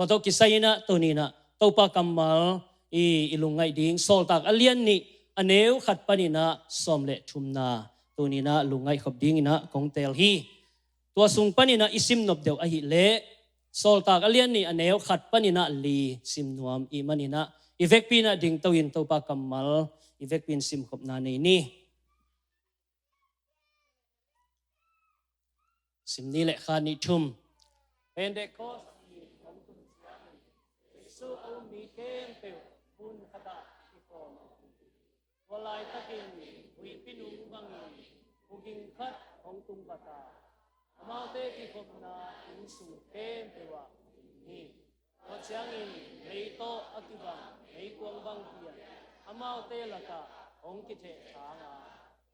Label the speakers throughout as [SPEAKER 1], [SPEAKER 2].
[SPEAKER 1] to kisayina to ni na to pa kamal ilungai ding sol tak alian ni aneu khat panina somle thumna to ni na lungai khop ding na kong tel hi to sung panina isim nop deu a hi le sol tak alian ni aneu khat panina li sim nuam I manina ivek pina ding to in to pa kamal ivek pin sim khop na nei ni sim ni le khan ni thum Pentecost so au mi kem pe pun khata ipom walai takin wi pinung bang uging khat ong tung bata amaute ki khopna in su kem pe wa ni ko chiang in mei to akiba mei kuang bang kia amaute laka ong ki the thanga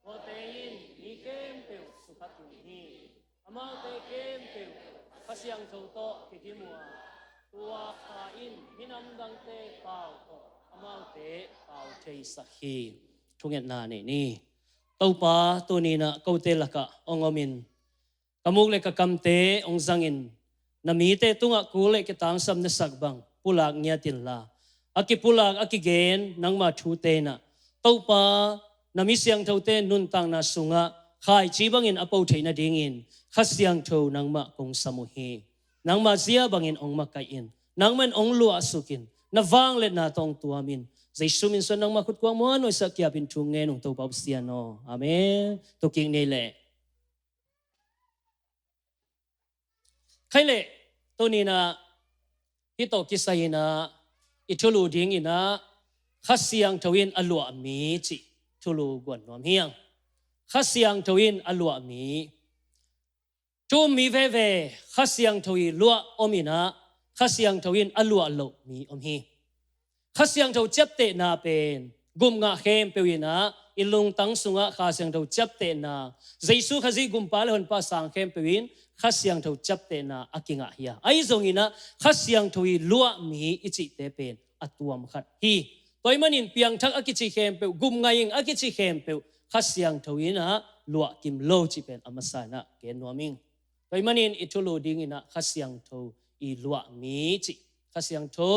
[SPEAKER 1] ko te in mi kem pe su khat ni amaute kem pe khasiang tho to ki ki mua tua kain minam dang te pau to amal te pau thei sakhi thunget na ni to pa to ni na ko te laka ongomin kamuk le ka kamte ong zangin nami te tunga kule ke tang sam na sakbang pulak nya tin la akipulak akigen nangma thu te na to pa nami siang tho te nun tang na sunga khai chi bangin apo thei na dingin khasiang tho nangma kong samuhi nangma zia bangin ong makain nangman ong lua sukin na wang let na tong tuamin zai sumin son nang makut kwang mo no sa kya pin thung nge nong to pau siano amen to king nei le khaile to ni na hi to kisayina ithulu ding ina khasiang thawin alua mi chi thulu gwan nom hiang khasiang thawin alua mi chu mi ve khasiang thawi lua omina khasiang thawin alua lo mi hi khasiang thaw chapte na pen gum nga khem pewina ilung tang sunga khasiang thaw chapte na jaisu khazi gum pal hon pa sang khem pewin khasiang thaw chapte na akinga hiya ai zongina khasiang thawi lua mi ichi te pen atuam khat hi toimanin piang thak akichi khem pe gum ngaing akichi khem pe khasiang thawina lua kim lo chi pen amasana ke noming toimanin ithulu dingina khasiang thaw I lua mi chi khasiang tho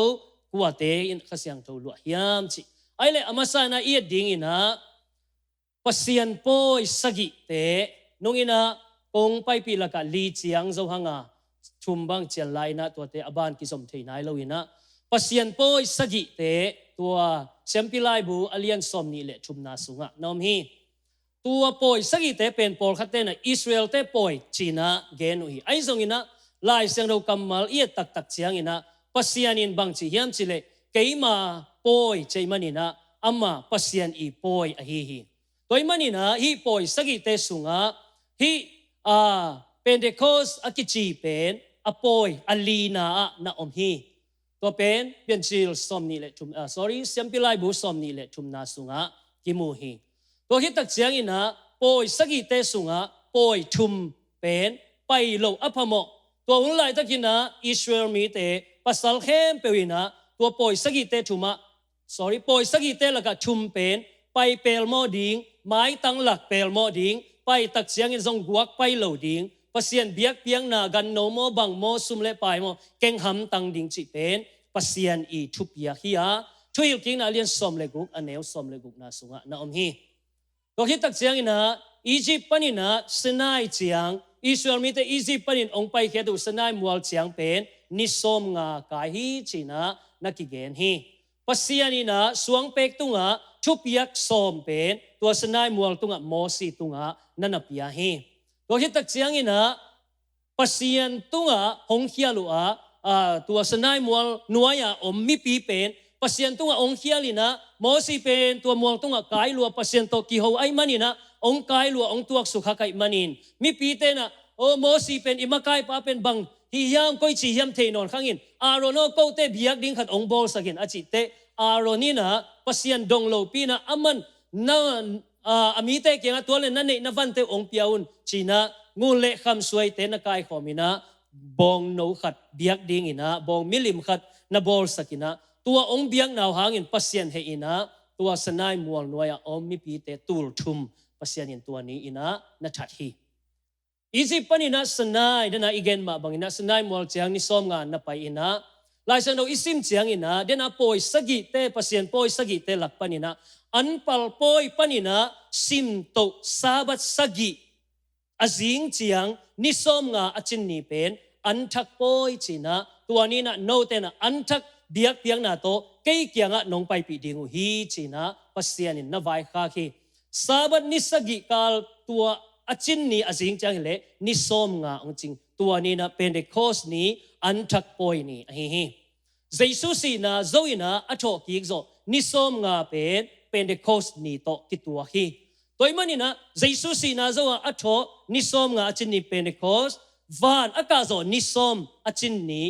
[SPEAKER 1] kuate in khasiang tho lua hiam chi aile amasana I dingina pasian poi sagi te nongina kong pai pi laka li chiang zo hanga chumbang chelai na to te aban ki som thei nai loina pasian poi sagi te tua sempilai bu alian som ni le chumna sunga nom hi tua poi sagi te pen pol khate na Israel te poi China genu hi ai zongina lai sang do kamal ia tak chiang ina pasianin bang chi hiam chile keima poi cheimanina ama pasian I poi a hi toy manina hi poi sagi te sunga hi Pentecost akichi pen a poi alina na hi to pen pensil somni le thum sempilai bu somni le thumna sunga kimu hi to hi tak chiang ina poi sagi te sunga poi thum pen pai lo aphamo to unlai takina Israel mi te pasal khem pewina to poi sagi te thuma poi sagi te laka thum pen pai pel mo ding mai tang lak pel mo ding pai tak chiang in zong guak pai lo ding pasien biak piang na gan no mo bang mo sum le pai mo keng ham tang ding chi pen pasien I thupia hiya thuil king na lian som le guk aneu som le guk na sunga na hi to hi tak chiang ina Egypt panina Sinai chiang Israel mi te Egypt panin ong pai khedu Sinai mual chiang pen ni som nga kai hi china nakigen hi pasianina suang pek tunga thupiak som pen tua Sinai mual tunga Mosi tunga nanapia hi to hi tak chiang ina pasian tunga hong hialua tua Sinai mual nuaya om mi pi pen pasian tunga ong hialina Mosi pen tua mual tunga kai lua pasian to ki ho ai manina ong kai lua ong tuak sukha kai manin mi pi te na o Mosi pen imakai pa pen bang hi yam koi chi yam the non khangin arono ko te biak ding khat ong bol sakin achi te aronina pasian dong lo pina aman na amite kenga tole na nei na van te ong piaun china ngule kham suai te na kai khomina bong no khat biak ding ina bong milim khat na bol sakina tua ong biak naw hangin pasian he ina tua Sinai mual noya om mi pi te tul thum pasian in tua ni ina na that hi Egypt panina Sinai dana igen ma bangina Sinai mual chiang ni som nga na pai ina lai sang do isim chiang ina dena poi sagi te pasien poi sagi te lak panina anpal poi panina sim to sabat sagi azing chiang nisom nga achin ni pen anthak poi china tuani na no te na anthak biak piang na to kei kianga nong pai pi dingu hi china pasien in na vai kha khi sabat ni sagi kal tua achin ni azing chiang le nisom nga ong ching tuani na Pentecost ni anthak poi ni hi Jesus si na zoina atho ki zo nisom nga pen Pentecost ni to ki tua hi toy manina Jesus si na zo atho nisom nga achin ni Pentecost van akazo nisom achin ni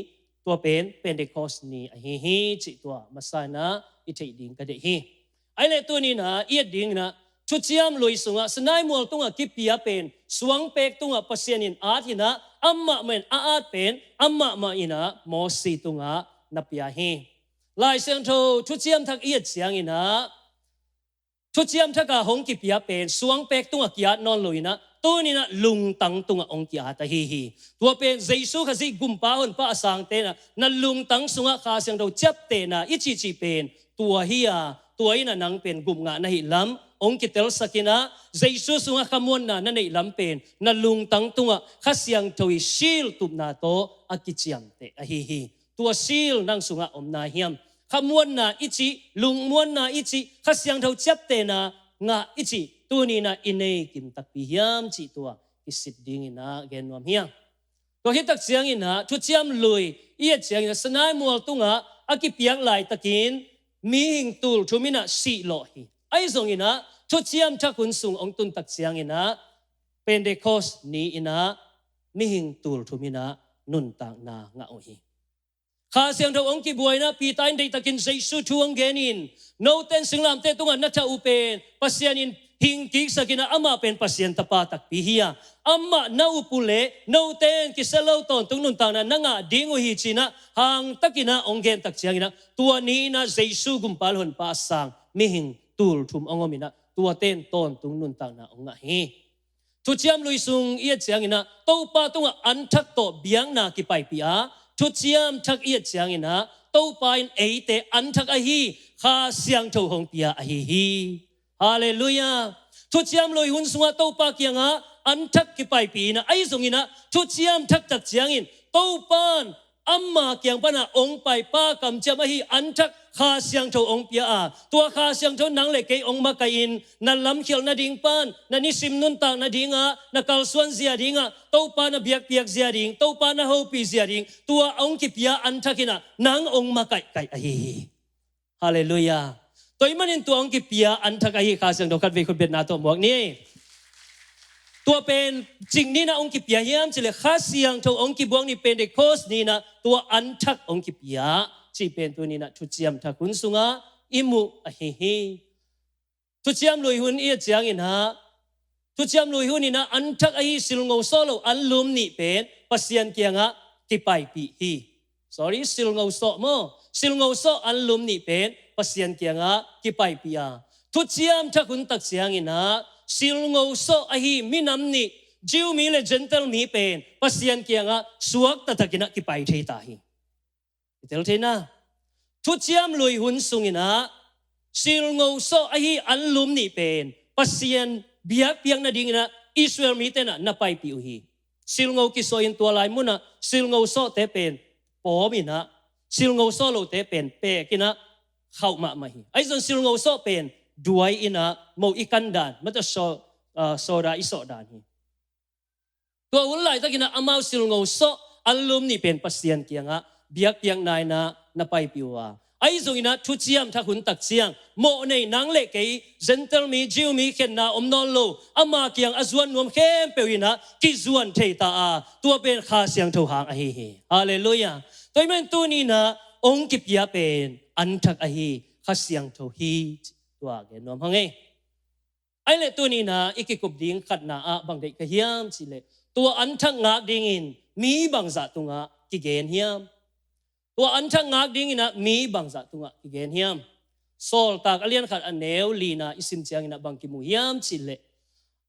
[SPEAKER 1] tua pen Pentecost ni hi chi tua masana I thei ding ka de hi ai le tu ni na I ding na chu chiam loi sunga sanai mol tunga kipia pen suang pek tunga pasienin at hina amma men aat pen amma ma ina mo si tunga na pia hi lai sang tho chu chiam thak I chiang ina chu chiam thaka hong kipia pen suang pek tunga kia non loina tu ni na lung tang tunga ong kia ta hi tua pen jesu khazi gumpa hon pa asang te na lung tang sunga kha sang tho chap te na ichi chi pen tua hi a tua ina nang pen gum nga na hi lam ong kitel sakina jesu sunga khamon na nei lam pen na lung tang tunga khasyang thoi sil tup na to akichiam te a hi tua sil nang sunga om na hiam khamon na ichi lungmon na ichi khasyang thau chap te na nga ichi tuni na inei kim tak pi hiam chi tua isit ding ina gen nom hiam to hitak chiang ina thu chiam lui ia chiang ina sanai mol tunga akipiak lai takin mi hing tul thumina si lo hi ai zong ina thu chiam thakun sung ong tun tak chiang ina Pentecost ni ina mi hing tul thumina nun tak na nga o hi kha siang tho ong ki buai na pi tain dei takin jesu thuang genin no ten singlam te tunga na tha upen pasianin hing ki sakina ama pen pasien tapa tak pi hiya amma na upule no ten ki selo ton tung nun ta na nga dingu hi china hang takina ong gen tak chiang ina tua ni na jesu gumpal hon pa sang mi hing tul thum ongomina tua ten ton tung nun ta na ong nga hi tu chiam lui sung ia chiang ina to pa tunga an thak to biang na ki pai pia tu chiam thak ia chiang ina to pain eite an thak a hi kha siang tho hong pia a hi hallelujah tu chiam loi hun sunga to pa kianga an thak ki pai pi na ai zong ina tu chiam thak tak chiang in to pan amma kiang pana ong pai pa kam cham a hi an thak kha siang tho ong pia a tua kha siang tho nang le ke ong ma kai in na lam khel na ding pan na ni sim nun ta na dinga na kal suan zia dinga to pa na biak piak zia ding to pa na ho pi zia ding tua ong ki pia an thakina nang ong ma kai kai a hi hallelujah toy manin tua ong ki pia an thak a hi kha siang tho khat ve khut bet na to mok ni tua pen jing ni na ong ki pia hiam chile kha siang tho ong ki buang ni Pentecost ni na tua an thak ong ki pia chi pen tu ni na thu chiam thakun sunga imu a hi thu chiam lui hun ia chiang in ha thu chiam lui hun ina an thak a hi silngo solo an lum ni pen pasian kianga ki pai pi hi sorry silngo so mo silngo so an lum ni pen pasian kianga ki pai pi a thu chiam thakun tak chiang in ha silngo so a hi minam ni jiu mi le gentle mi pen pasian kianga suak ta takina ki pai thei ta hi tel thena thu chiam lui hun sungina silngo so a hi an lum ni pen pasien biak piang na dingina Israel mi te na pai pi hi silngo ki so in tua lai muna silngo so te pen po mi na silngo so lo te pen pe kina khau ma ma hi ai zon silngo so pen duai ina mo ikandan mata so da iso dan hi tua un lai takina amau silngo so an lum ni pen pasien kianga biak piang nai na pai piwa ai zong ina thu chiam tha hun tak chiang mo nei nang le ke gentle mi jiu mi khen na om non lo ama kiang azuan nom khem pewina ki zuan thei ta a tua pen kha siang tho hang a hi hallelujah toy men tu ni na ong ki pia pen an thak a hi kha siang tho hi tua ge nom hang e ai le tu ni na ikikup ding khat na a bang dei ka hiam chi le tua an thak ngak ding in mi bang za tunga ki gen hiam tua an thak ngak ding ina mi bang za tunga ki gen hiam sol tak alian khat aneu lina isim chiang ina bang ki mu hiam chi le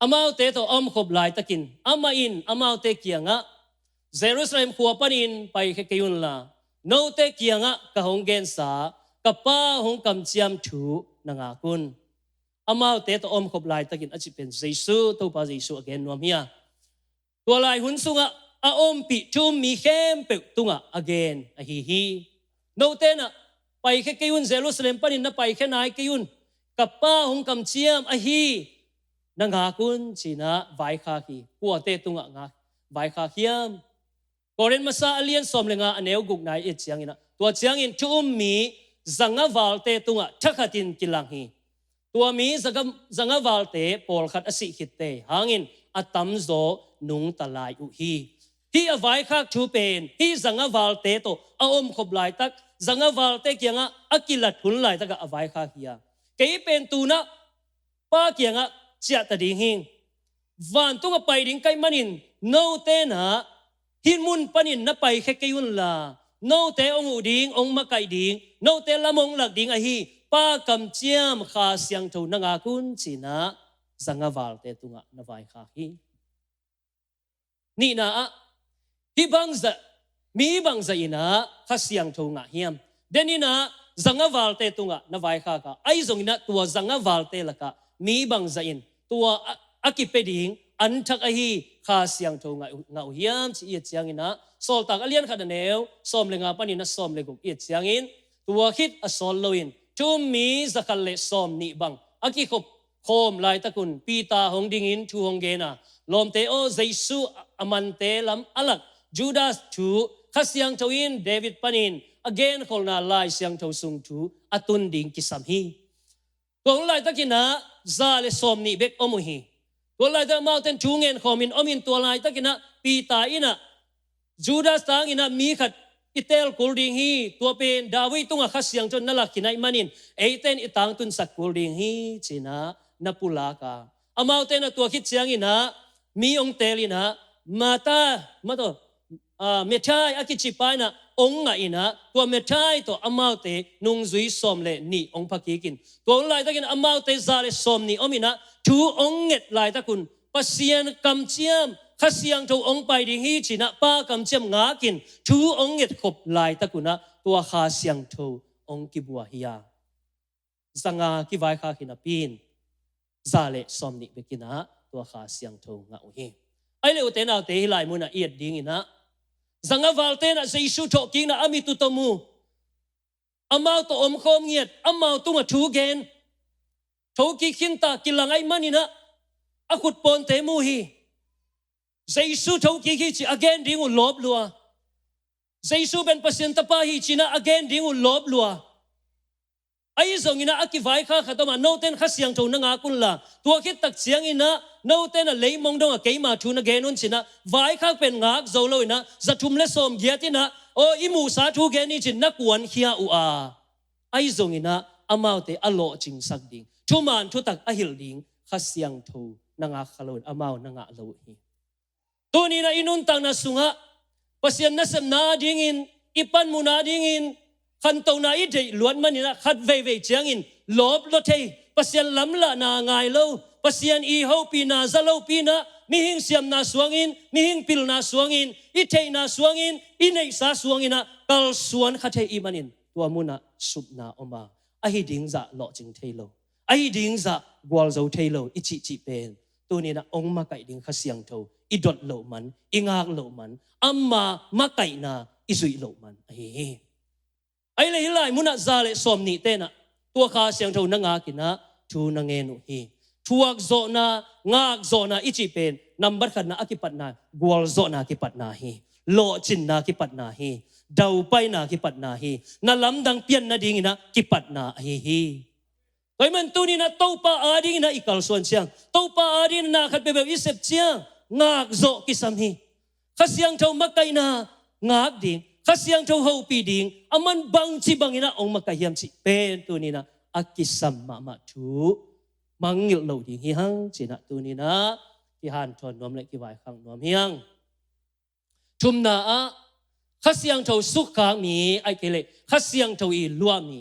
[SPEAKER 1] amau te to om khop lai takin ama in amau te kianga Jerusalem khuwa panin pai khe kayun la no te kianga ka hong gen sa ka pa hong kam chiam thu nanga kun amau te to om khop lai takin achi pen Jesu to pa Jesu again nom hia tua lai hun sunga a om pi chum mi khem pe tunga again a hi no te na pai khe kayun Jerusalem panin na pai khe nai kayun ka pa hong kam chiam a hi nanga kun china vai kha ki kwa te tunga nga vai kha hiam koren masa alien som lenga aneu guk nai e chiang ina tua chiang in chum mi zanga valte tunga thakhatin kilang hi tua mi zanga valte pol khat asi khitte hangin atam zo nung talai u hi avai khak thu pen hi zanga valte to aom khop lai tak zanga valte kianga akilat hun lai taka avai kha hiya kei pen tu na pa kianga chia ta ding hin van tunga pai ding kai manin no te na hin mun panin na pai khe kayun la no te ong u ding ong ma kai ding no te lamong lak ding a hi pa kam chiam kha siang tho nanga kun china zanga valte tunga na vai kha hi ni na hi bangza mi bangza ina kha siang tho nga hiam denina zanga valte tunga na vai kha ka ai zong ina tua zanga valte laka mi bangza in tua akipeding an thak a hi kha siang tho nga hiam chi ye chiang ina sol tak alian kha daneu som lenga panina som leguk ye chiang in tua hit a sol loin chum mi zakal le som ni bang aki khop khom lai takun pita hong ding in thu hong ge na lom te o Jesu aman te lam alak Judas thu khasiang tho in David panin again khol na lai siang tho sung thu atun ding kisam hi kong lai takina za le som ni bek omu hi to lai ta mountain chungen khomin omin to lai takina pita ina Judas tang ina mi khat itel kulding hi to pen David tunga khasiang chon nalak kinai manin eiten itang tun sak kulding hi china napula ka amaute na to khit chiang ina mi ong telina mata mato methai akichi paina ong nga ina to methai to amaute nung zui som le ni ong phakikin to lai takin amaute zale som ni omina thu ong nget lai takun pasian kam chiam khasiang tho ong pai ding hi china pa kam chiam nga kin thu ong nget khop lai takuna to kha siang tho ong ki bua hiya zanga ki vai kha kina pin zale som ni bekina to kha siang tho nga hi ai le uten au te hilai muna iet ding ina zanga valte na Jesu tho king na ami tu tomu amau to om khom ngiet amau tunga thu gen tho ki khinta kilangai manina akut pon te mu hi Jesu tho ki chi again ding u lob lua Jesu ben pasien ta pa hi china again ding u lob lua ai zong ina akivai kha khatoma no ten khasiang tho nanga kun la tua khit tak chiang ina no ten a leimong dong a keima thu na genun china vai kha pen ngak zo lo ina zathum le som giatina o imu sa thu ge ni chin na kuan khia u a ai zong ina amaute alo ching sak ding thuman thu tak a hil ding khasiang tho nanga khalon amau nanga lo hi tuni na inun tang na sunga pasien na sem na ding in ipan mu na ding in khan to na i dei luan manina khat ve chiang in lob lo thei pasien lam la na ngai lo pasien i ho pi na zalo pi na mi hing siam na suangin mi hing pil na suangin i thei na suangin i nei sa suangina kal suan kha thei i manin tua muna sup na oma a hi ding za lo ching thei lo a hi ding za gwal zo thei lo i chi pen tu ni na ong ma kai ding kha siang tho i dot lo man i ngak lo man amma ma kai na i zui lo man ai le hilai muna zale som ni te na tua kha siang tho na nga kina thu na nge nu hi thuak zo na ngak zo na ichi pen number khat na akipat na gwal zo na kipat na hi lo chin na kipat na hi dau pai na kipat na hi na lam dang pian na ding ina kipat na hi toy man tu ni na to pa ading na ikal suan siang to pa ading na khat be isep chiang ngak zo kisam hi khasiang tho makai na ngak ding khasiang tho ho pi ding aman bang chi bangina ong makayam chi pen tu ni na akisam ma thu mangil lo ding hi hang china tu ni na ki han thon nom le ki vai khang nom hiang thum na a khasiang tho suk khang mi ai ke le khasiang tho i lua mi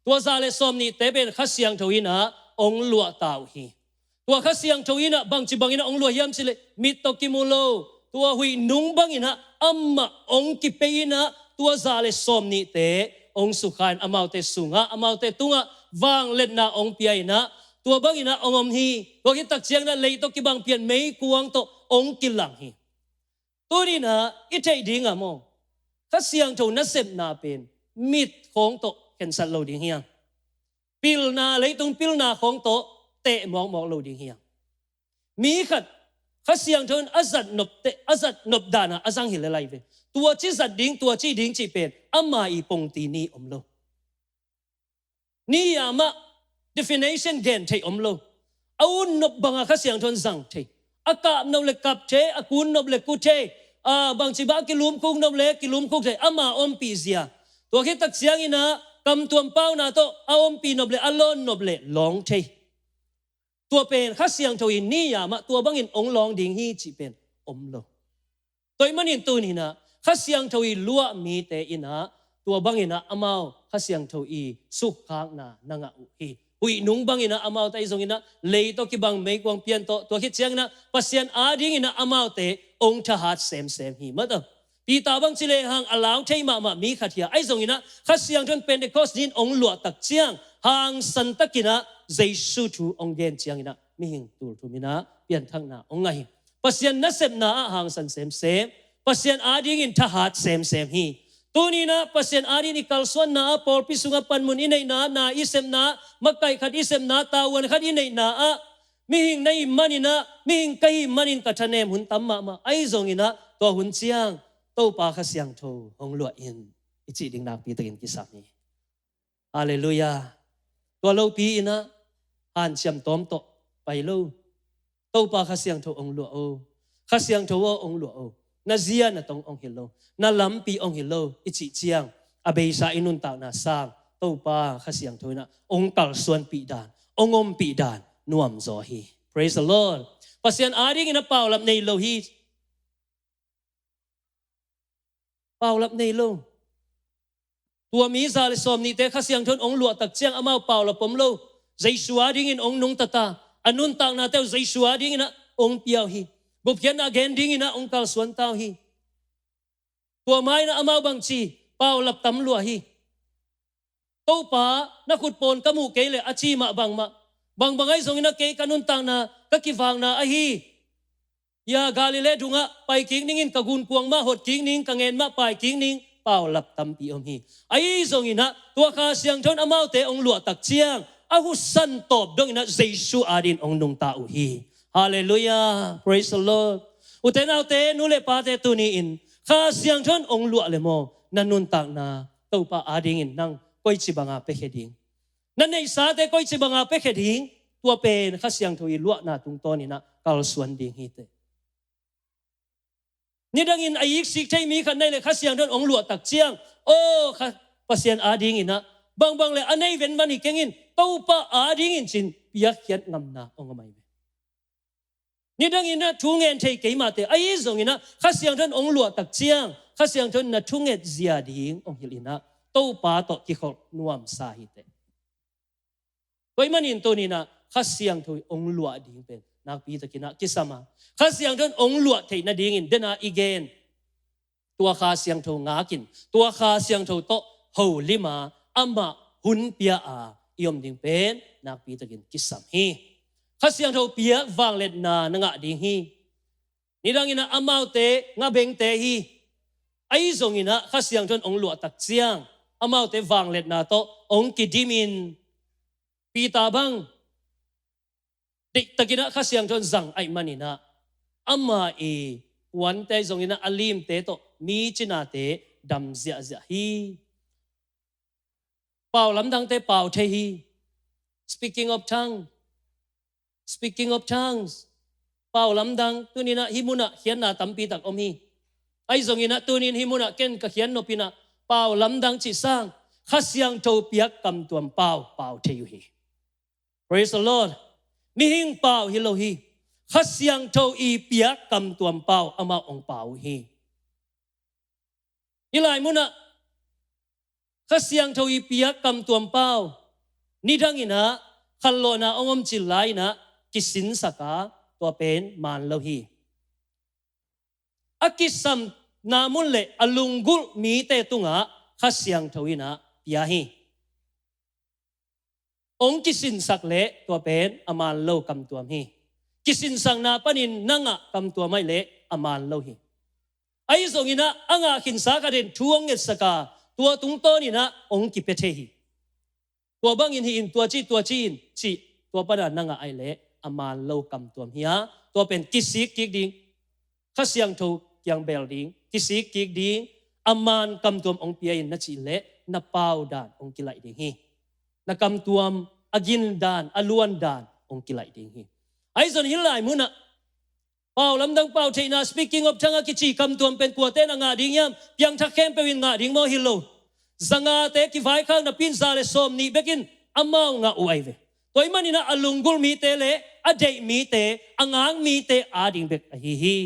[SPEAKER 1] tua za le som ni te ben khasiang tho ina ong lua tau hi tua khasiang tho ina bang chi bangina ong lua hiam chi le mit to ki mu lo tua hui nung bangina amma ong ki pe ina tua za le som ni te ong sukhan amau te sunga amau te tunga wang let na ong piai na tua bangina ongom hi tua ki tak chiang na lei to ki bang pian mei kuang to ong kilang hi tuni na itei dinga mo khasiang tho na sep na pen mit khong to ken sat lo ding hiang pil na lei tung pil na khong to te mong mong lo ding hiang mi khat khasiang thon azat nop dana azang hi le lai ve tua chi zat ding tua chi ding chi pen ama I pong ti ni om lo ni ama definition gen thei om lo aun nop banga khasiang thon zang thei aka no le kap che akun nop le ku che bang chi ba kilum kung nop le kilum kuk thei ama om pi zia tua ki tak siang ina kam tuam pau na to om pi nop le alon nop le long thei tua pen khasiang tho in ni ya ma tua bangin ong long ding hi chi pen om lo toy manin tu ni na khasiang tho I lua mi te ina tua bangina amau khasiang tho I suk khang na nanga u hi hui nung bangina amau tai zong ina lei to ki bang mei kwang pian to tua ki chiang na pasian ading ina amau te ong tha hat sem hi ma to pi ta bang chile hang alang thei ma mi khathia ai zong ina khasiang thon pentecost din ong lua tak chiang hang san takina Jesu thu ong gen chiang ina mi hing tul thu mina pian thang na ong ngai pasian na sep na hang san sem pasian ading in tha hat sem hi tunina pasian adi ni kalson na por pisunga panmun inai na isem na makai khat isem na tawan khat inai na mi hing nei manina mi hing kai manin kathanem hun tamma ma ai zong ina to hun chiang to pa khasiang tho ong lua in ichi ding nak pi takin kisap ni hallelujah to lo pi ina han siam tom to pai lo to pa khasiang tho ong lua o khasiang tho ong lua o na zia na tong ong hilo na lampi ong hilo ichi chiang abei sa inun ta na sang to pa khasiang tho na ong kal suan pi dan ongom pi dan nuam zo hi praise the Lord pasian ading ina paulap nei lo hi paulap nei lo tua mi za le som ni te khasiang thon ong lua tak chiang amau paulap pom lo Jesu ading in ong nung tata anun tang na te Jesu ading ina ong piao hi bupyan again ding ina ong kal suan tao hi tua mai na amau bang chi paulap tam lua hi to pa na khut pon kamu ke le achi ma bang bangai zong ina ke kanun tang na ka kiwang na ahi ya galile dunga pai king ningin kagun kuang ma hot king ning kangen ma pai king ning paulap tam pi om hi ai zong ina tua kha siang thon amau te ong lua tak chiang ahu san top dong ina Jesu adin ong nung ta u hi hallelujah praise the Lord uten autte nule pa te tu ni in kha siang thon ong lua le mo nanun tak na to pa ading in nang koi chi banga pe kheding nan nei sa te koi chi banga pe kheding tua pen kha siang tho I lua na tung ton ina kal suan ding hi te ni dang in ai sik thei mi khan nei le kha siang thon ong lua tak chiang o kha pasian ading ina bang le anei ven mani kengin to pa ading in chin piak hiat ngam na ong mai ni dang ina thungen thei ke ma te ai zong ina kha siang thon ong lua tak chiang kha siang thon na thunget zia ding ong hilina to pa to ki khol nuam sa hi te koi manin to ni na kha siang thoi ong lua ding pen nak pi ta kina kisama kha siang thon ong lua thei na ding in dena again tua kha siang tho ngakin tua kha siang tho to ho lima ama hun pia a iom ding pen nak pi ta kin kisam hi kha siang tho pia wang let na nga ding hi ni dang ina amau te nga beng te hi ai zong ina kha siang thon ong lua tak chiang amau te wang let na to ong kidimin pi ta bang dik takina kha siang thon zang ai manina ama e wan te zong ina alim te to mi china te dam zia hi pau lam dang te pau the hi speaking of tongues pau lam dang tunina himuna hian na tampi tak om hi ai zong ina tunin himuna ken ka hian no pina pau lam dang chi sang kha siang tho piak kam tuam pau the yu hi praise the Lord mi hing pau hi lo hi kha siang tho I piak kam tuam pau ama ong pau hi ilai muna kha siang tho I piak kam tuam pau ni dang ina khallo na ongom chilai na kisin saka to pen man lo hi akisam namun le alunggul mi te tunga khasyang thawina piahi ong kisin sak le to pen aman lo kam tuam hi kisin sang na panin nanga kam tuamai le aman lo hi ai zongina anga kinsa ka den thuang nge saka tua tung to ni na ong ki pethe hi tua bangin hi in tua chi tua pada nanga ai le aman lo kam tuam hi ha tua pen kisik kik ding khasyang tho kyang bel ding kisik kik ding aman kam tuam ong pia in na chi le na pau dan ong kilai ding hi na kam tuam agin dan aluan dan ong kilai ding hi ai zon hilai muna pau lamdang pau theina speaking of thanga kichi kam tuam pen kwa te na nga ding yam piang tha kem pewin nga ding mo hilo zanga te ki vai khang na pin za le som ni bekin amau nga uai ve toy manina alunggul mi te le adei mi te angang mi te ading bek hi hi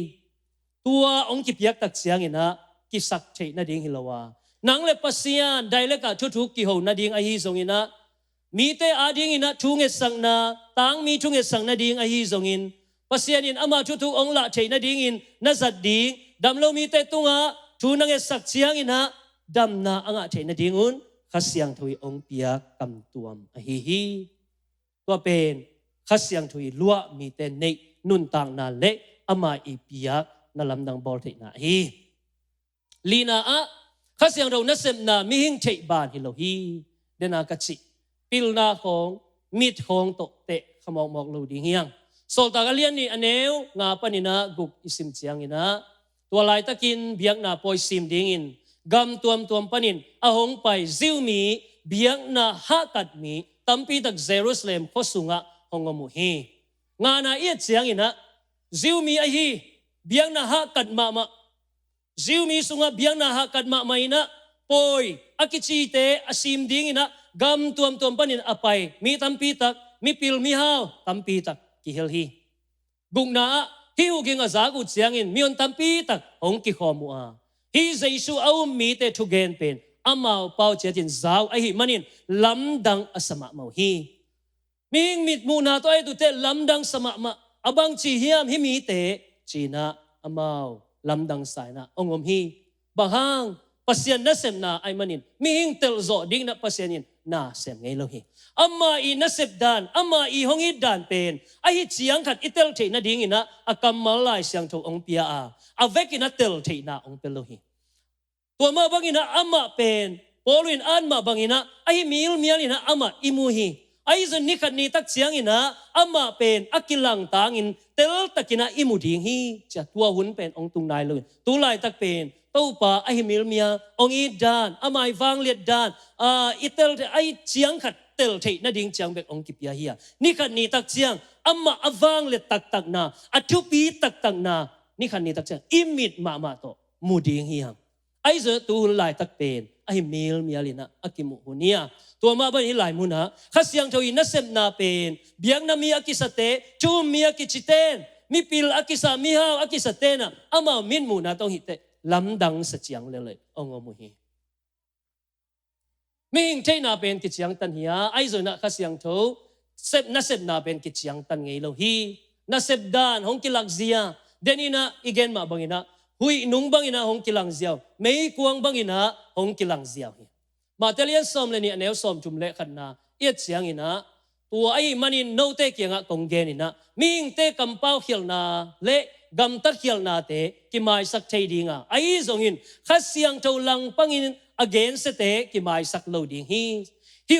[SPEAKER 1] tua ong ki piak tak siang ina ki sak thei na ding hilowa nang le pasian dai le ka thu thu ki ho na ding a hi zong ina mi te ading ina thunge sang na tang mi thunge sang na ding a hi zong in pasian in ama thu thu ong la thei na ding in na zat ding dam lo mi te tunga thu nang e sak siang ina dam na anga thei na ding un khasyang thui ong piak kam tuam a hi hi tua pen khasyang thui lua mi te nei nun tang na le ama i piak na lamdang bol thei na hi lina a khasyang ro na sem na mi hing thei ban hi lo hi dena ka chi pil na khong mit khong to te khamok mok lo ding hiang sol ta galian ni aneu nga panina guk isim chiang ina tua lai takin biak na poi sim ding in gam tuam panin ahong pai ziu mi biak na hakat mi tampi tak Jerusalem khosunga hongomu hi nga na ia chiang ina ziu mi a hi biak na hakat mama ziu mi sunga biak na hakat mama ina poi akichi te asim ding ina gam tuam panin apai mi tampi tak mi pil mi hao tampi tak ki hel hi gung na hi uging azagu chiang in mion tampi tak hong ki khomu a hi Jesu au mi te thu gen pen amau pau chetin zau a hi manin lamdang asama mau hi ming mit mu na to ai tu te lamdang sama ma abang chi hiam hi mi te china amau lamdang sai na ongom hi bahang pasian na sem na ai manin ming tel zo ding na pasianin na sem ngei lo hi amma i nasib dan amma i hongi dan pen ai hi chiang khat itel the na ding ina akam malai siang tho ong pia a avek ina tel the na ong pelo hi tua ma bangina amma pen polwin an ma bangina ai mil ina amma imu hi ai zon ni khat ni tak chiang ina amma pen akilang tangin tel takina imu ding hi cha tua hun pen ong tung nai lo tu lai tak pen to pa ai mil ong i dan amai wang liet dan itel ai chiang khat tel thei na ding chiang bek ong kipia hi ni khat ni tak chiang amma awang le tak na athu pi tak na ni khat ni tak chiang imit ma to mu ding hi ai zo tu lai tak pen ai mil lina akimu hunia tua ma ban hi lai muna khasyang thoi na sem na pen biang na mi akisate chu mi akichiten mi pil akisa mi ha akisate na ama min mu na tong hite lamdang sa chiang le ongomu hi ming thei na pen ki chiang tan hiya ai zo na khasyang tho sep na pen ki chiang tan ngei lo hi na sep dan hong ki lakzia denina igen ma bangina hui nung bangina hong ki lang ziaw mei kuang bangina hong ki lang ziaw hi matelian som le ni aneu som chum le khan na iet chiang ina tua ai manin no te kianga konggen ina ming te kampau khil na le gam tat khil na te ki mai sak thei dinga ai zongin khasyang tho lang pangin again se te ki mai sak lo ding hi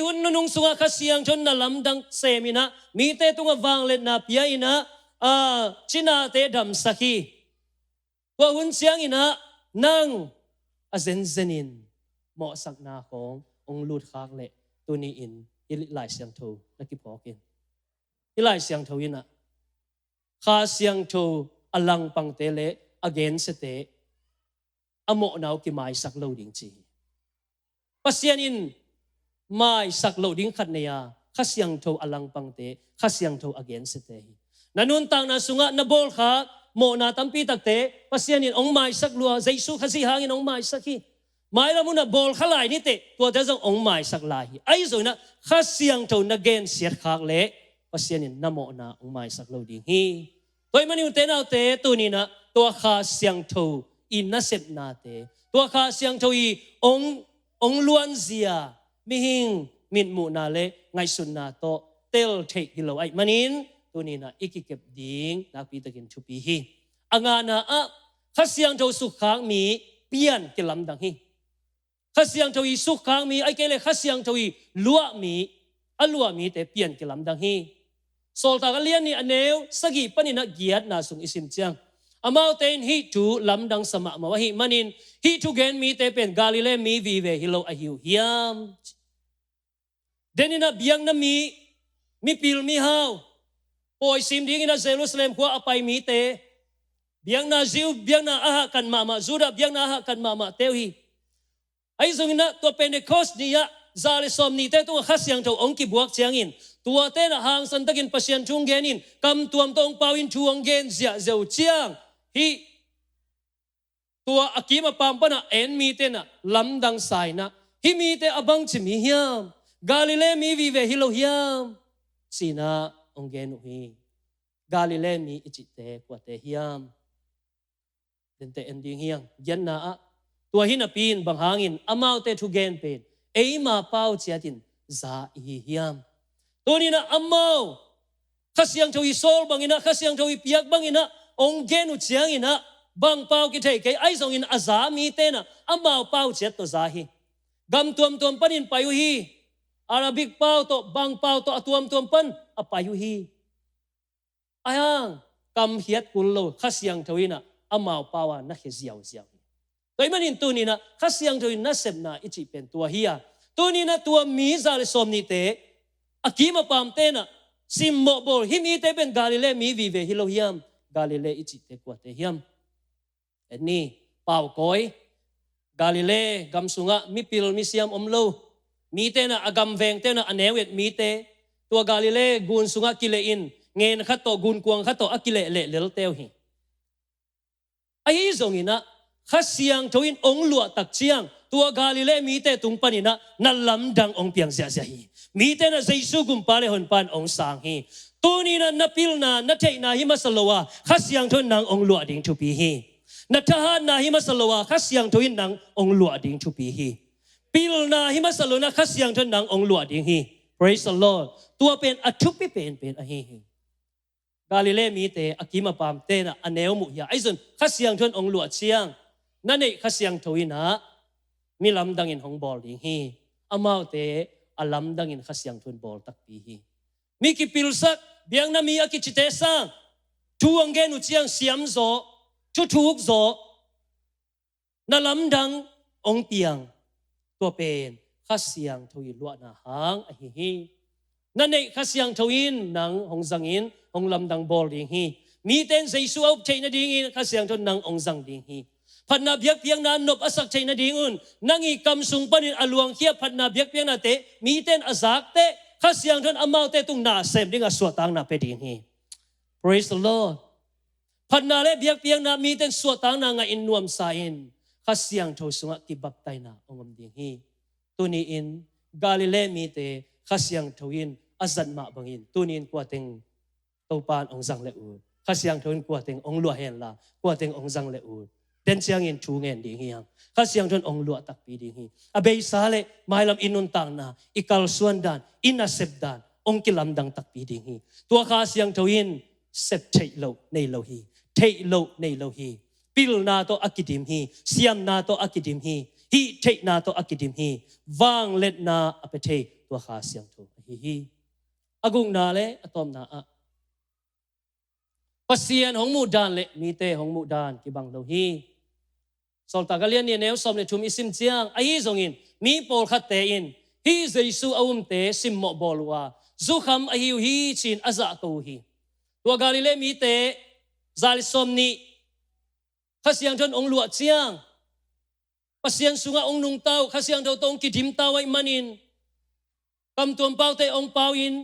[SPEAKER 1] hun nung sunga khasyang thon na lamdang semina mi te tunga wang le na pia ina china te dam sakhi wa hun siang ina nang azenzenin mo sak na khong ong lut khak le tuni in ilai siang tho na ki pokin ilai siang tho ina kha siang tho alang pang te le again se te amo naw ki mai sak lo ding chi pasianin mai sak lo ding khat ne ya khasyang tho alang pang te khasyang tho again se te nanun tang na sunga na bol kha mo na tampi takte pasianin ong mai sak lua Jesu khasi hangin ong mai sakhi mai la muna bol khalai ni te to da jong ong mai sak lai ai zo na khasyang tho na gen siat khak le pasianin namo na ong mai sak lo ding hi toy mani te na te tu ni na to khasyang tho inasep nate tua kha siang thoi ong luan zia mi hing min mu na le ngai sun na to tel thei hilo ai manin tunina ikikep ding nak pi takin thupi hi anga na a khasiang tho su khang mi pian kelam dang hi khasiang tho i su khang mi ai kele khasiang tho i lua mi alua mi te pian kelam dang hi sol ta lian ni aneu sagi panina giat na sung isim chiang amau ten hi tu lam dang sama ma hi manin hi tu gen mi te pen galile mi vi ve hilo a hiu hiam denina biang na mi pil mi hau poi sim ding ina Jerusalem kwa apai mi te biang na ziu biang na aha kan mama zuda biang na aha kan mama teu hi ai zong ina to Pentecost ni ya zale som ni te tu khasyang tho ong ki buak chiang in tua te na hang san takin pasien chung genin kam tuam tong pawin chuang gen zia zeu chiang hi tua akima pampana en mi te na lamdang sai na hi mi te abang chimi hiam Galile mi vi ve hilo hiam sina ong gen hi Galile mi ichite kwa te hiam den te ending hiang yan na a tua hin apin bang hangin amau te thu gen pen eima pau chiatin za hi hiam tunina amau khasiang tho i sol bangina khasiang tho i piak bangina ong gen u chiang ina bang pau ki thei ke ai zong in aza mi te na amau pau chiat to za hi gam tuam panin payu hi Arabic pau to bang pau to atuam pan apayu hi ayang kam hiat kullo khasiang tho ina amau pawa na he ziaw toy manin tunina khasiang tho na sep na ichi pen tua hiya tunina tua mi zal som ni te akima pam te na simmo bol himi te pen Galile mi vi ve hilo hiam Galile ichi te kwa te hiam eni pau koi Galile gam sunga mi pil mi siam omlo mi te na agam veng te na anewet mi te tua Galile gun sunga kile in ngen khato gun kuang khato akile le lel teu hi ai zong ina khasiang thoin ong lua tak chiang tua Galile mi te tung panina na lam dang ong piang zia zia hi mi te na Jesu gum pale hon pan ong sang hi tunina na pil na thei na hi masalowa khasiang thon nang ong lua ding thu pi hi na thahan na hi masalowa khasiang thoin nang ong lua ding thu pi hi pil na hi masalona khasiang thon nang ong lua ding hi praise the Lord tua pen athup pi pen a hi Galile mi te akima pam te na aneu mu ya aizon khasiang thon ong lua chiang na nei khasiang thoina mi lam dang in hong bol ding hi amau te alam dang in khasiang thon bol tak pi hi mi ki pilsak biang na mi akichite sang thuang gen u chiang siam zo chu thuk zo na lam dang ong piang tua pen khasiang thoi lua na hang a hi na nei khasiang thoin nang hong zangin ong lam dang bol ding hi mi ten Jesu au theina ding in khasiang thon nang ong zang ding hi phatna biak piang na nop asak theina ding un nangi kam sung panin aluang khia phatna biak piang na te mi ten azak te khasiang thon amau te tung na sem ding a suatang na pe ding hi praise the Lord phatna le biak piang na mi ten suatang na nga in nuam sa in khasiang tho sunga ki baptai na ongom ding hi tuni in Galile mi te khasiang thoin azan ma bangin tunin kwateng topan ong zang le u khasiang thoin kwateng ong lua hen la kwateng ong zang le u den chiang in thu ngen ding hiang khasiang thon ong lua tak pi ding hi abei sale mailam inun tang na ikal suan dan inasep dan ong kilam dang tak pi ding hi tua khasiang thoin sep thei lo nei lo hi thei lo nei lo hi pil na to akidim hi siam na to akidim hi thei na to akidim hi wang let na apethe tua khasiang tho hi agung na le atom na a pasien hong mu dan le mi te hong mu dan ki bang lo hi sol ta galian ni neu som le thum isim chiang ai zong in mi pol khat te in hi Jesu awum te sim mo bolwa zu kham a hiu hi chin aza to hi tua Galile mi te zal som ni khasiang thon ong lua chiang pasien sunga ong nung tau khasiang do tong ki dim tau ai manin kam tuam pau te ong pau in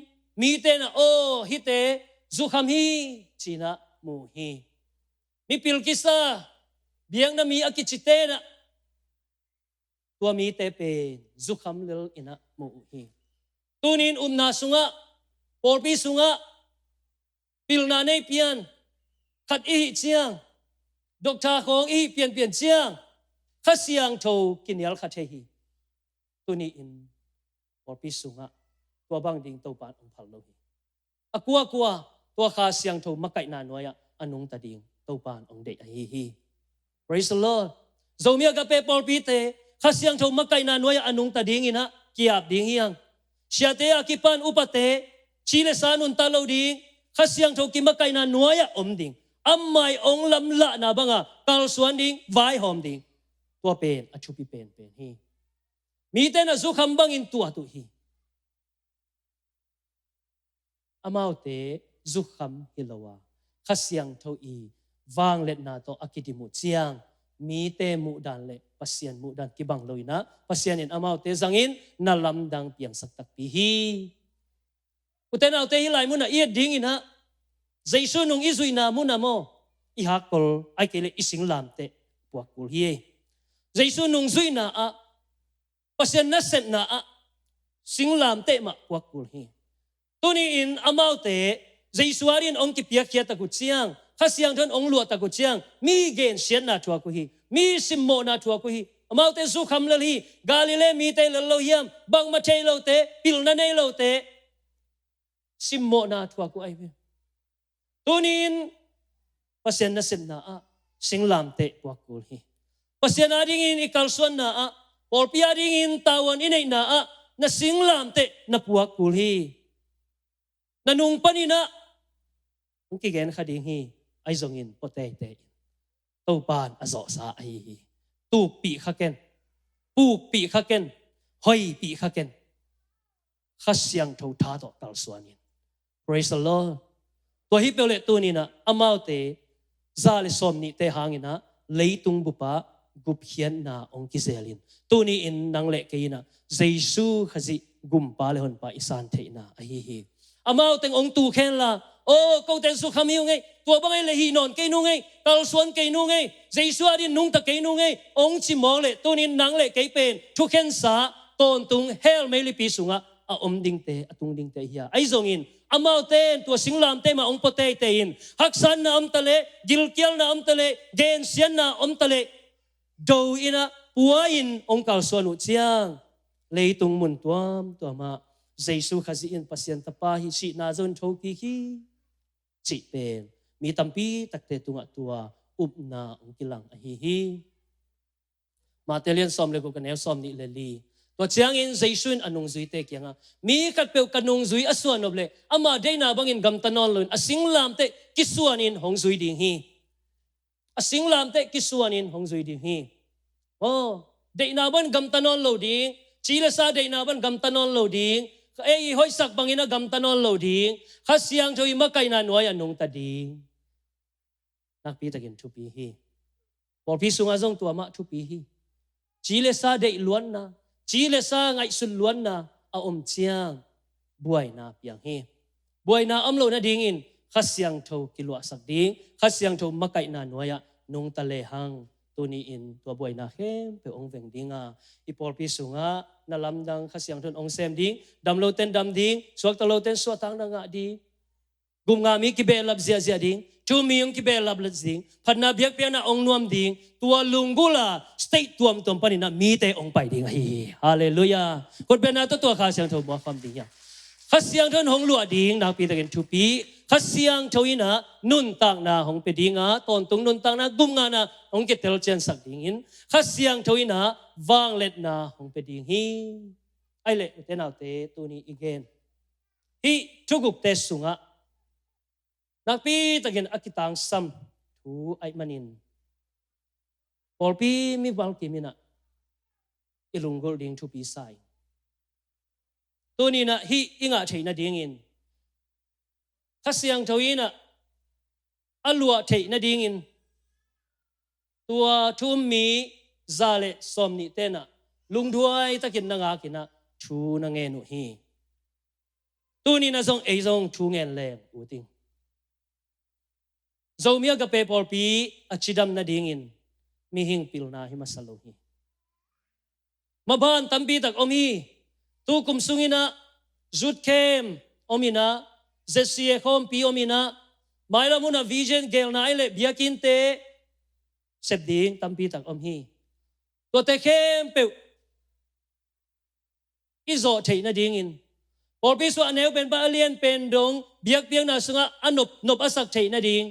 [SPEAKER 1] mi te na o hi te zu kham hi china mu hi mi pil kisa biang na mi akichite na tua mi te pe zu kham lel ina mu hi tunin na sunga porpi sunga pil na nei pian khat i chiang doctor khong i pian chiang khasiang tho kinial kha the hi tuni in porpi sunga tua bang ding to pan ong phal lo hi akua tua kha siang tho makai na noya anung ta ding to pan ong de hi praise the Lord zomia ka pe porpi te khasiang tho makai na noya anung ta ding ina kiap ding hiang siate akipan upate chile sanun talo ding khasiang tho ki makai na noya om ding amai ong lam la na banga kal suan ding vai hom ding tua pen achupi pen hi mi te na zu kham bang in tua tu hi amau te zu kham hilawa khasiang tho i wang let na to akidimu chiang mi te mu dan le pasian mu dan kibang loina pasian in amau te zangin na lam dang piang sak tak pi hi uten au te hilai mu na i ding ina jaisu nung izui na mu na mo i hakol ai kele ising lam te puakul hi jaisu nung zui na a pasian na set na a singlam te ma puakul hi tuni in amau te jaisu arin ong ki piak khia ta ku chiang khasiang thon ong lua ta ku chiang mi gen sian na thua ku hi mi simmo na thua ku hi amau te zu kham le hi galile mi te le lo hiam bang ma thei lo te pil na nei lo te simmo na thua ku ai be tunin pasien na sem na a singlam te puakul hi pasien ading in ikal suan na a porpi ading in tawan inai na a na singlam te na puakul hi nanung panina ang kigen khading hi ai zongin pote te to pan azo sa ai hi tu pi khaken pu pi khaken hoi pi khaken khasyang tho tha to kal suanin praise the Lord to hi pele tu ni na amau te zale som ni te hangina leitung bupa gup hian na ong kizelin tu ni in nang le ke ina jesu khazi gumpa le hon pa isan the na ai hi amau teng ong tu khen la o ko ten su khamiu ngai tua bangai le hi non ke nu ngai kal suan ke nu ngai jesu adin nung ta ke nu ngai ong chi mong le tunin nang le ke pen thu khen sa ton tung hel me li pi sunga a om ding te atung ding te hiya ai zong in amau ten tua singlam te ma ong pote te in haksan na am tale gilkial na am tale gen sian na om tale do ina puain ong kal suan u chiang leitung mun tuam tuama jesu khazi in pasien tapa hi si na zon thoki hi chi pen mi tampi takte tunga tua upna ongkilang hi matelian som le ko kanel som ni le li to chiang in jesu in anung zui te kyanga mi kat pe kanung zui asuan oble ama deina bangin gam tanon lun asinglam te kisuan in hong zui ding hi asinglam te kisuan in hong zui ding hi oh deina ban gam tanon lo ding chila sa deina ban gam tanon lo ding ei hoi sak bangina gam tanon lo ding khasiang thoi makai na noi anung ta ding nak pi takin thu pi hi por pi sunga jong tua ma thu pi hi chile sa dei luan na chile sa ngai sun luan na a om chiang buai na piang hi buai na am lo na ding in khasiang tho kilwa sak ding khasiang tho makai na noya nung ta le hang tuni in tua buai na hem pe ong veng dinga i por pi sunga na lam dang khasiang thon ong sem ding dam lo ten dam ding suak ta lo ten suak tang na nga di gum nga mi ki be lab zia zia ding chu mi yung ki be lab la ding phat na biak pe na ong nuam ding tua lungula state tuam tom pani na mi te ong pai ding hi hallelujah kot be na to tua khasiang thon mo kham ding ya khasiang thon hong lua ding na pi takin thu pi khasiang thoina nun tang na hong pe dinga ton tung nun tang na gum nga na ong ke tel chen sak ding in khasiang thoina wang let na hong pe ding hi ai le te nau te tu ni again hi thuguk te sunga nak pi takin akitang sam thu ai manin polpi mi wal kimina ilungol ding thu pi sai tu ni na hi inga theina ding in khasiang thoina alua theina ding in tua thum mi zale somni tena lungduai takin nanga kina thu na nge nu hi tu ni na zong ei zong thu ngen leng u ting zomia ka pe por pi achidam na ding in mi hing pil na hi masalo hi maban tambi tak omi tu kum sungina zut kem omina zesie khom pi omina maila muna vision gel na ile biakin te xếp điên tâm pi tắc hi tua te khem peu izo thei na ding in por pi su aneu pen ba alien pen dong biak biak na sunga nop asak thei na ding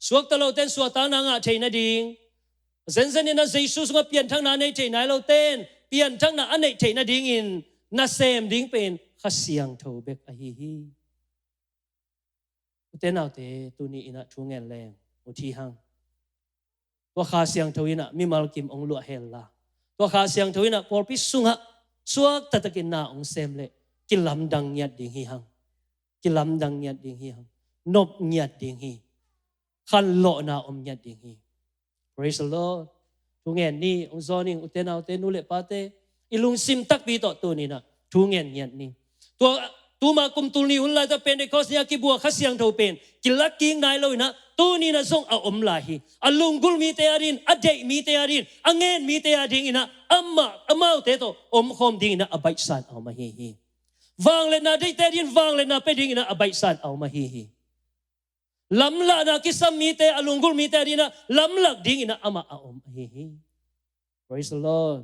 [SPEAKER 1] suak talo ten suata na nga thei na ding zen in na Jesus sunga pian thang na nei thei nai lo ten pian thang na anei thei na ding in na sem ding pen khasiang tho bek a hi uten nào te tu ni ina thu ngel leng u thi hang to kha siang tho ina mi mal kim ong lu hel la to kha siang tho ina por pi sunga suak tatakin na ong sem le kilam dang nyat ding hi hang kilam dang nyat ding hi hang nop nyat ding hi khan lo na nyat ding hi praise the Lord thu ngel ni ong zoning uten nào te nu le pa te ilung sim tak pi to tu ni na thu ngel nyat ni to tu ma kum tu ni hun la ta Pentecost nya ki bua khasiang tho pen kilak king nai lo na tu ni na song a la hi alungul mi te arin adei mi te arin angen mi te ading ina amau te to khom ding ina abai san au ma hi wang le na dei te din wang le na pe ding ina abai san au ma hi lam la na kisam mi te alungul mi te adina lam lak ding ina ama a hi praise the Lord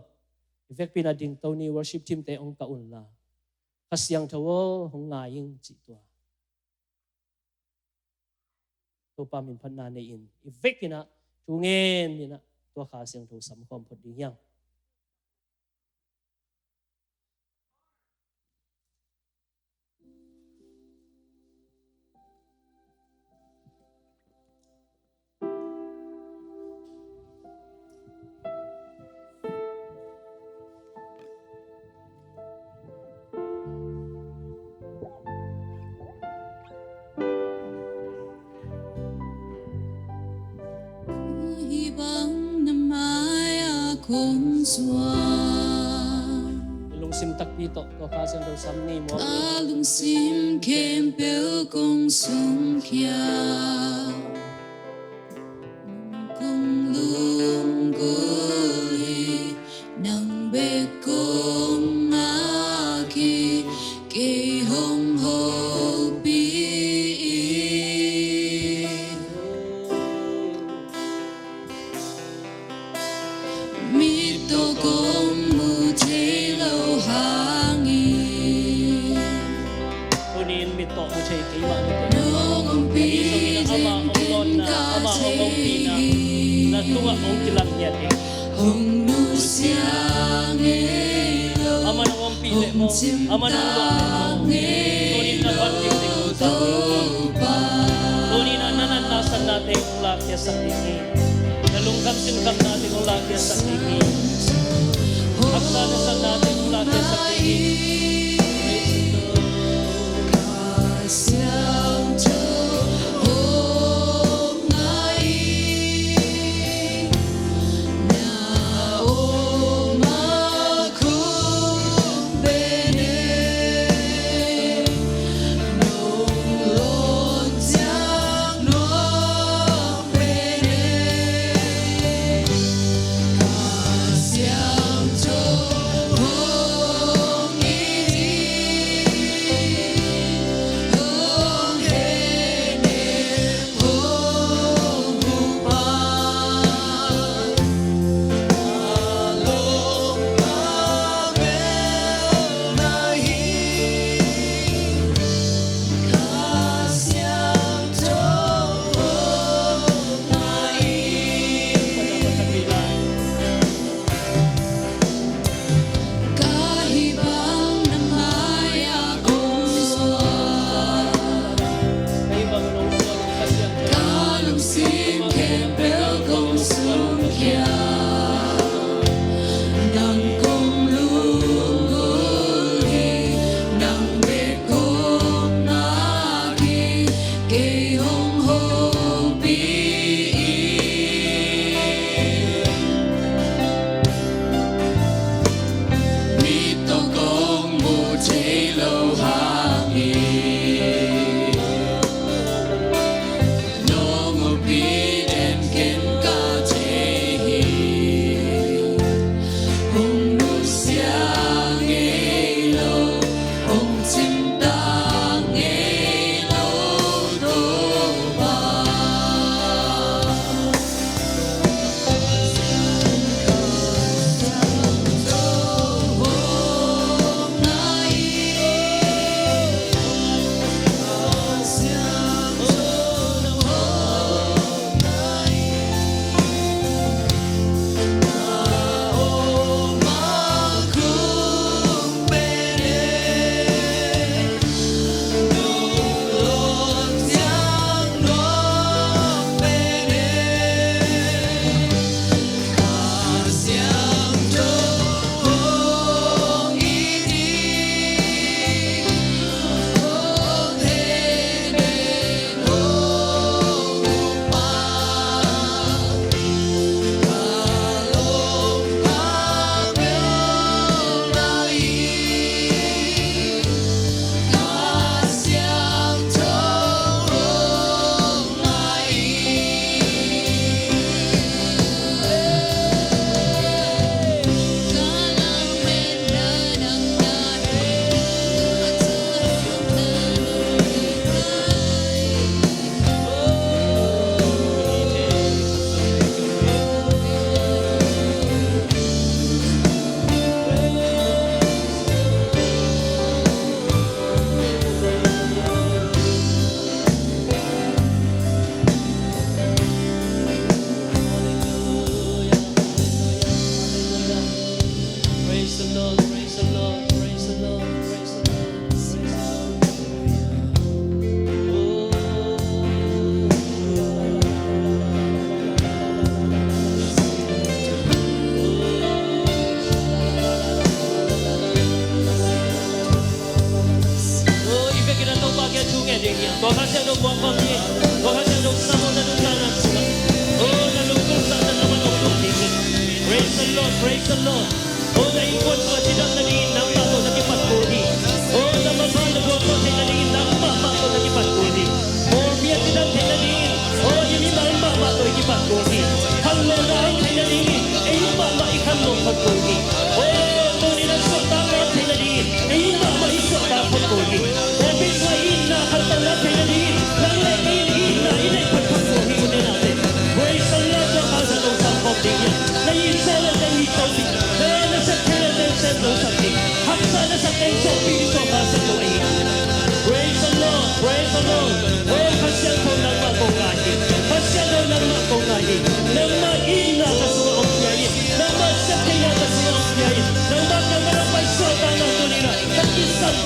[SPEAKER 1] effect pina ding Tony worship team te ong ka un la khasiang tho hong ngai ing chi tua to pa min phan na nei in effect ina tu ngen ina to khasiang tho sam khom phot ding yang
[SPEAKER 2] không xóa
[SPEAKER 1] lung sim tak pi to khasiang tho sam ni mo
[SPEAKER 2] lung sim kem bel kong sung kia kong lung guli nang be kong aki ke hong ho bi mi to kong mu te lo hangi
[SPEAKER 1] kunin mi to mu chei ki ma ni te
[SPEAKER 2] nong pi
[SPEAKER 1] ama ong lon na ama ong pi na tunga ong kilang nyat ding
[SPEAKER 2] hong nu siang lo
[SPEAKER 1] ama na ong pi le mo ama na lo kunin na ban kim te ku sa kunin na nanan na san na te ong la kya sa ding nalungkam sin kam na te ong la kya sa ding aksa na san na te ong la kya sa ding
[SPEAKER 2] siang cho hôm nay nhà ôm mà không bên nồng lộn giang nó bên siang cho hôm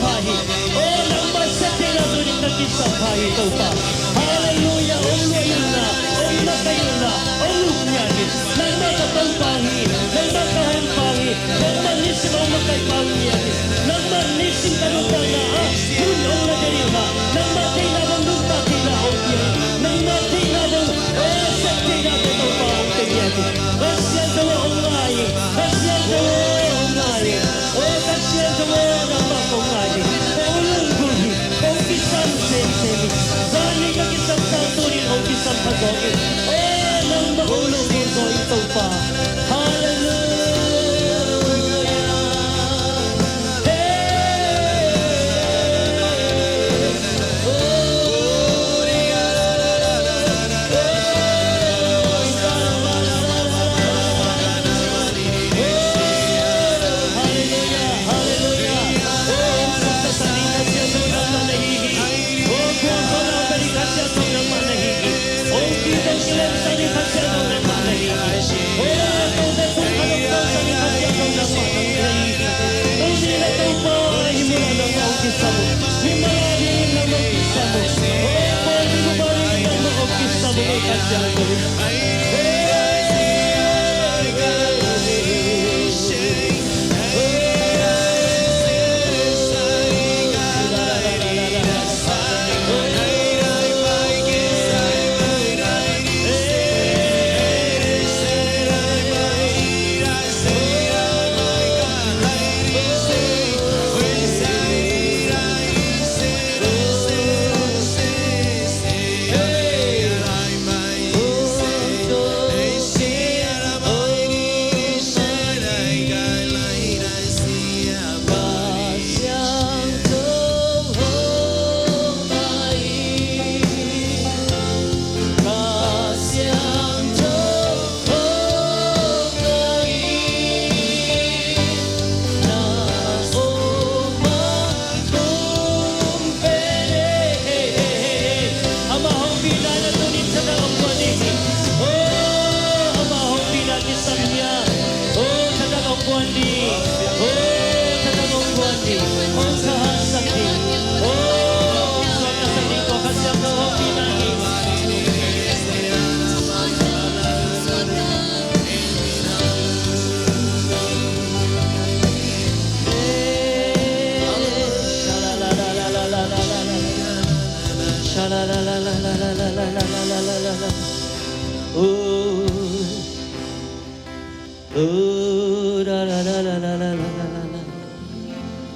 [SPEAKER 1] pahi. Oh, nang masete na doon nagkisang pahi ito pa. Hallelujah, oh luyan na, oh nakayo na, oh luyan. Nang makatang pahi, nang makahan pahi, nang manisim ang makaipahi yan. Nang manisim tanong na, punong na dali ha. Nang matay na bang lumpati na ang yan. Nang matay na bang, oh, sete na ito pa ang tingyan. Kasya sa waong ngayon, kasya sa waong ngayon. Oh, kasya sa waong ngayon. Paulong guli, kung kisang sensei. Zani ka kisang santurin, kung kisang pagogin. Oh, nang maulong ito, ito pa.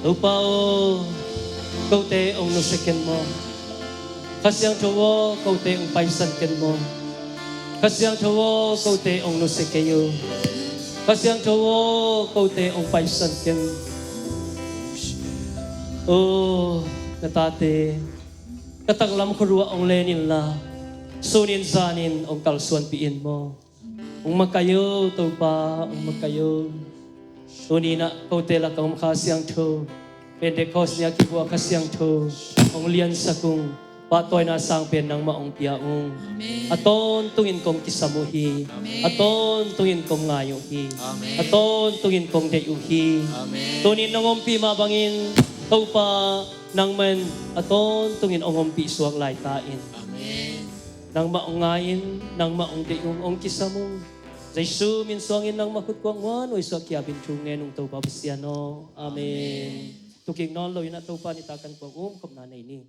[SPEAKER 1] Upao kau te ong nusikin mo. Kasyang tuwo kau te ong paisankin mo. Kasyang tuwo kau te ong nusikayo. Kasyang tuwo kau te ong paisankin. Oh, natate. Katanglam kurua ong lenin la. Sunin zanin ong kalsuan piin mo. Ong makayo to pa ong makayo. Unina kau te la kang makasyang to. Pentecost niya kibua kasyang to. Ong lian sa kung patoy na sangpen ng maong piaong. Aton tungin kong kisamuhi. Aton tungin kong ngayohi. Aton tungin kong deyuhi. Tunin nangompi mabangin. Tau pa nang men aton tungin ongompi suwag laitain. Nang maongayin, nang maong deyung ong kisamong. Jaisu min suangin nang mahutkwang wan. Uy so kiabin chungen nung tau pa bisiano. Amen. Tuking non lo yun at tau pa nitakan ko kom nanay ni.